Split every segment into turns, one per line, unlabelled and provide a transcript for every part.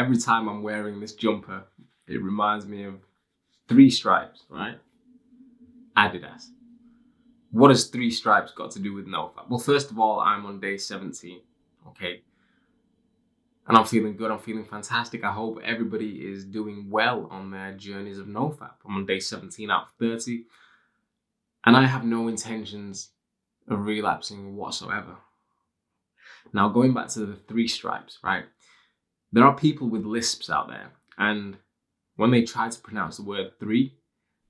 every time I'm wearing this jumper, it reminds me of 3 stripes, right? Adidas. What has 3 stripes got to do with NoFap? Well, first of all, I'm on day 17, okay? And I'm feeling good, I'm feeling fantastic. I hope everybody is doing well on their journeys of NoFap. I'm on day 17 out of 30, and I have no intentions of relapsing whatsoever. Now, going back to the 3 stripes, right? There are people with lisps out there, and when they try to pronounce the word 3,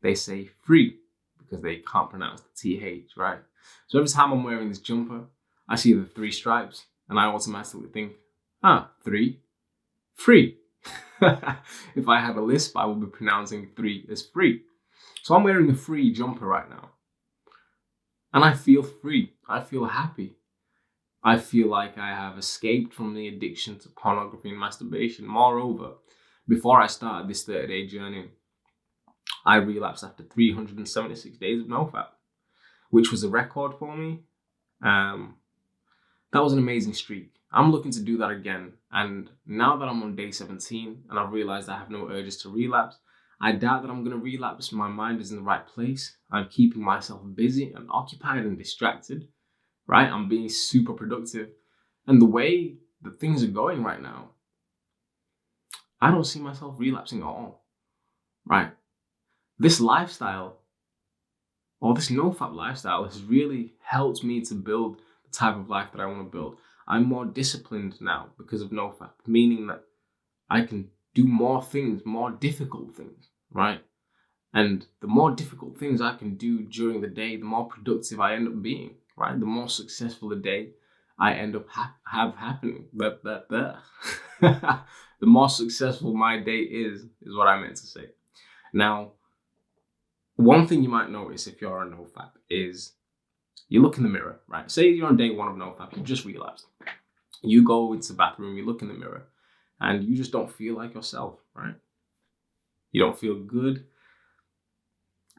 they say free because they can't pronounce the TH, right? So every time I'm wearing this jumper, I see the 3 stripes, and I automatically think, 3, free. If I had a lisp, I would be pronouncing 3 as free. So I'm wearing a free jumper right now. And I feel free. I feel happy. I feel like I have escaped from the addiction to pornography and masturbation. Moreover, before I started this 30-day journey, I relapsed after 376 days of NoFap, which was a record for me. That was an amazing streak. I'm looking to do that again. And now that I'm on day 17 and I've realized I have no urges to relapse, I doubt that I'm going to relapse. My mind is in the right place. I'm keeping myself busy and occupied and distracted, right? I'm being super productive. And the way that things are going right now, I don't see myself relapsing at all, right? This lifestyle, or this NoFap lifestyle, has really helped me to build the type of life that I want to build. I'm more disciplined now because of NoFap, meaning that I can do more things, more difficult things, right? And the more difficult things I can do during the day, the more productive I end up being, right? The more successful the day I end up happening. The more successful my day is what I meant to say. Now, one thing you might notice if you're on NoFap is you look in the mirror, right? Say you're on day 1 of NoFap, you just relapsed. You go into the bathroom, you look in the mirror, and you just don't feel like yourself, right? You don't feel good.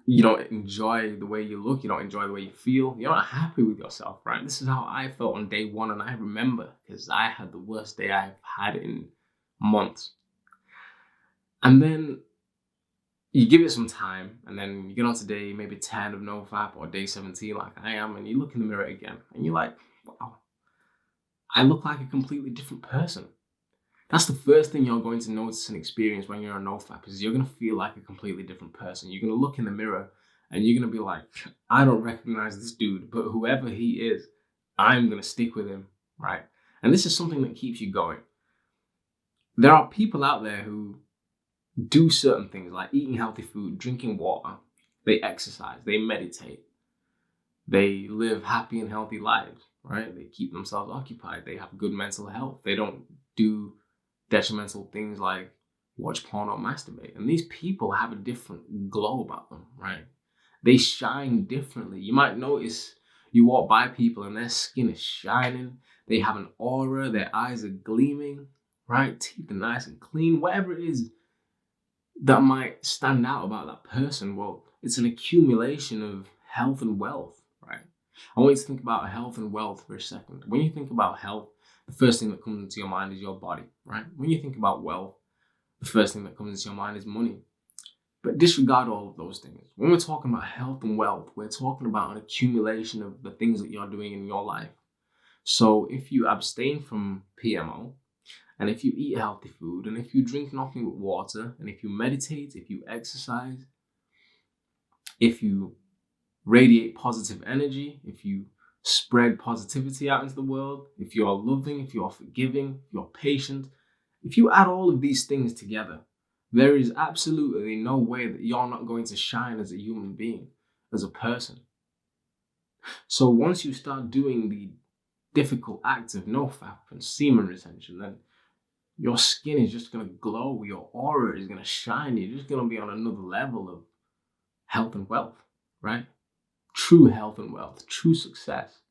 You don't enjoy the way you look. You don't enjoy the way you feel. You're not happy with yourself, right? This is how I felt on day 1, and I remember because I had the worst day I've had in months. And then you give it some time, and then you get on to day maybe 10 of NoFap or day 17 like I am, and you look in the mirror again, and you're like, wow, I look like a completely different person. That's the first thing you're going to notice and experience when you're on NoFap, is you're going to feel like a completely different person. You're going to look in the mirror, and you're going to be like, I don't recognize this dude, but whoever he is, I'm going to stick with him, right? And this is something that keeps you going. There are people out there who do certain things like eating healthy food, drinking water, they exercise, they meditate, they live happy and healthy lives, right? They keep themselves occupied, they have good mental health, they don't do detrimental things like watch porn or masturbate. And these people have a different glow about them, right? They shine differently. You might notice you walk by people and their skin is shining, they have an aura, their eyes are gleaming, right? Teeth are nice and clean, whatever it is that might stand out about that person. Well, it's an accumulation of health and wealth, right? I want you to think about health and wealth for a second. When you think about health, the first thing that comes into your mind is your body, right? When you think about wealth, the first thing that comes into your mind is money. But disregard all of those things. When we're talking about health and wealth, we're talking about an accumulation of the things that you're doing in your life. So if you abstain from PMO, and if you eat healthy food, and if you drink nothing but water, and if you meditate, if you exercise, if you radiate positive energy, if you spread positivity out into the world, if you are loving, if you are forgiving, if you're patient, if you add all of these things together, there is absolutely no way that you're not going to shine as a human being, as a person. So once you start doing the difficult acts of NoFap and semen retention, then your skin is just going to glow, your aura is going to shine, you're just going to be on another level of health and wealth, right? True health and wealth, true success.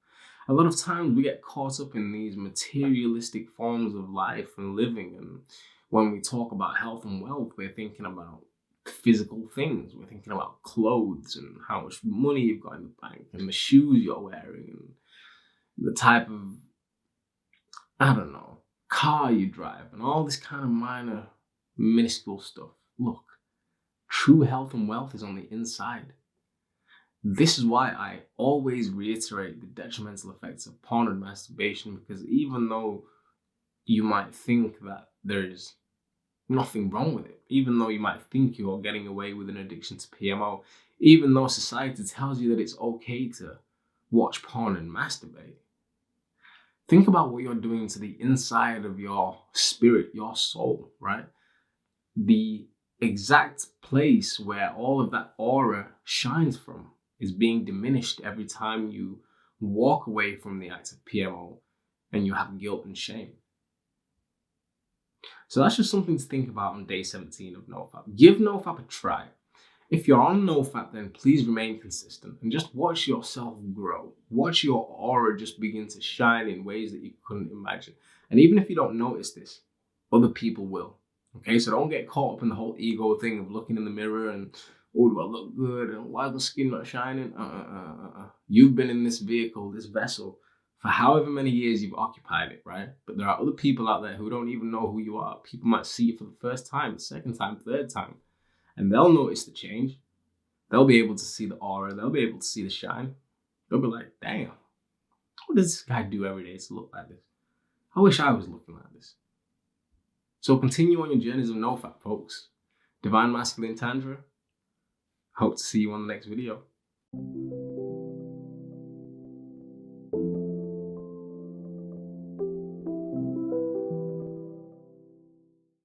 A lot of times we get caught up in these materialistic forms of life and living, and when we talk about health and wealth, we're thinking about physical things. We're thinking about clothes and how much money you've got in the bank and the shoes you're wearing and the type of, I don't know, car you drive, and all this kind of minor, minuscule stuff. Look, true health and wealth is on the inside. This is why I always reiterate the detrimental effects of porn and masturbation, because even though you might think that there's nothing wrong with it, even though you might think you're getting away with an addiction to PMO, even though society tells you that it's okay to watch porn and masturbate, think about what you're doing to the inside of your spirit, your soul, right? The exact place where all of that aura shines from is being diminished every time you walk away from the act of PMO and you have guilt and shame. So that's just something to think about on day 17 of NoFap. Give NoFap a try. If you're on NoFap, then please remain consistent and just watch yourself grow. Watch your aura just begin to shine in ways that you couldn't imagine. And even if you don't notice this, other people will. Okay, so don't get caught up in the whole ego thing of looking in the mirror and, oh, do I look good? And why is the skin not shining? You've been in this vehicle, this vessel, for however many years you've occupied it, right? But there are other people out there who don't even know who you are. People might see you for the first time, second time, third time, and they'll notice the change. They'll be able to see the aura. They'll be able to see the shine. They'll be like, damn, what does this guy do every day to look like this? I wish I was looking like this. So continue on your journeys of NoFap, folks. Divine Masculine Tantra. Hope to see you on the next video.